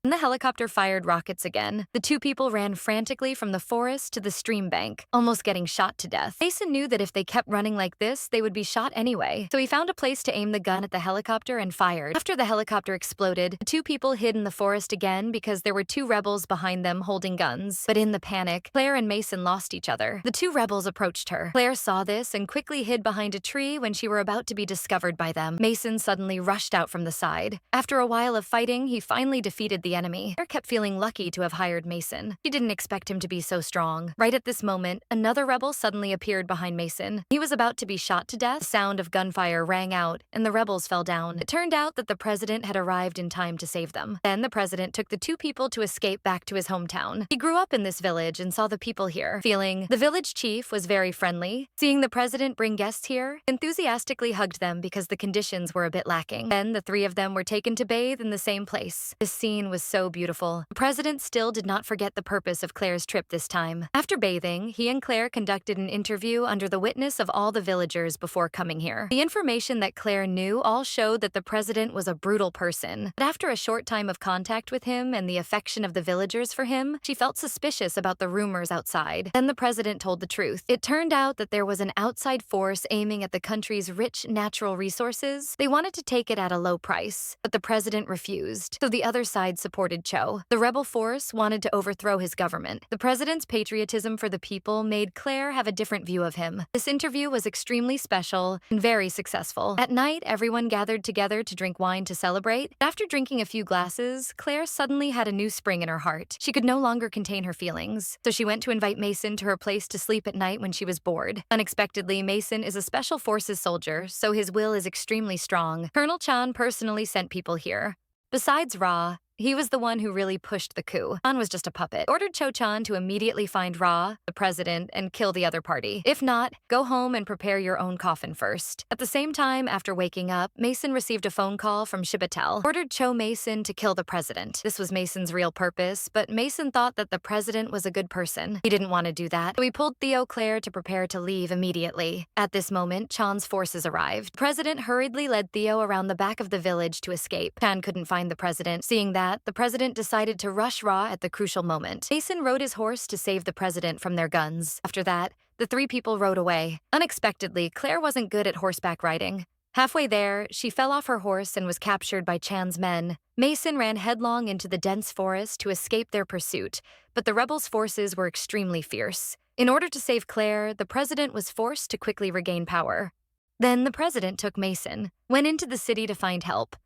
and the helicopter fired rockets again. The two people ran frantically from the forest to the stream bank, almost getting shot to death. Mason knew that if they kept running like this, they would be shot anyway, so he found a place to aim the gun at the helicopter and fired. After the helicopter exploded, the two people hid in the forest again because there were two rebels behind them holding guns. But in the panic, Claire and Mason lost each other. The two rebels approached her. Claire saw this and quickly hid behind a tree when she were about to be discovered by them. Mason suddenly rushed out from the side. After a while of fighting, he finally defeated the enemy. Claire kept feeling lucky to have hired Mason. She didn't expect him to be so strong. Right at this moment, another rebel suddenly appeared behind Mason. He was about to be shot to death. The sound of gunfire rang out, and the rebels fell down. It turned out that the president had arrived in time to save them. Then the president took the two people to escape back to his hometown. He grew up in this village and saw the people here. The village chief was very friendly. Seeing the president bring guests here, enthusiastically hugged them because the conditions were a bit lacking. Then the three of them were taken to bathe in the same place. This scene was so beautiful. The president still did not forget the purpose of Claire's trip this time. After bathing, he and Claire conducted an interview under the witness of all the villagers before coming here. The information that Claire knew all showed that the president was a brutal person. But after a short time of contact with him and the affection of the villagers for him, she felt suspicious about the rumors outside. Then the president told the truth. It turned out that there was an outside force aiming at the country's rich natural resources. They wanted to take it at a low price, but the president refused, so the other side supported Cho. The rebel force wanted to overthrow his government. The president's patriotism for the people made Claire have a different view of him. This interview was extremely special and very successful. At night, everyone gathered together to drink wine to celebrate. After drinking a few glasses, Claire suddenly had a new spring in her heart. She could no longer contain her feelings, so she went to invite Mason to her place to sleep at night when she was bored. Unexpectedly, Mason is a special forces soldier, so his will is extremely strong. Colonel Chan personally sent people here. Besides Ra, he was the one who really pushed the coup. Chan was just a puppet. Ordered Cho Chan to immediately find Ra, the president, and kill the other party. If not, go home and prepare your own coffin first. At the same time, after waking up, Mason received a phone call from Shibatel. Ordered Cho Mason to kill the president. This was Mason's real purpose, but Mason thought that the president was a good person. He didn't want to do that, so he pulled Theo Claire to prepare to leave immediately. At this moment, Chan's forces arrived. The president hurriedly led Theo around the back of the village to escape. Chan couldn't find the president. Seeing that, the president decided to rush Ra at the crucial moment. Mason rode his horse to save the president from their guns. After that, the three people rode away. Unexpectedly, Claire wasn't good at horseback riding. Halfway there, she fell off her horse and was captured by Chan's men. Mason ran headlong into the dense forest to escape their pursuit, but the rebels' forces were extremely fierce. In order to save Claire, the president was forced to quickly regain power. Then the president took Mason, went into the city to find help.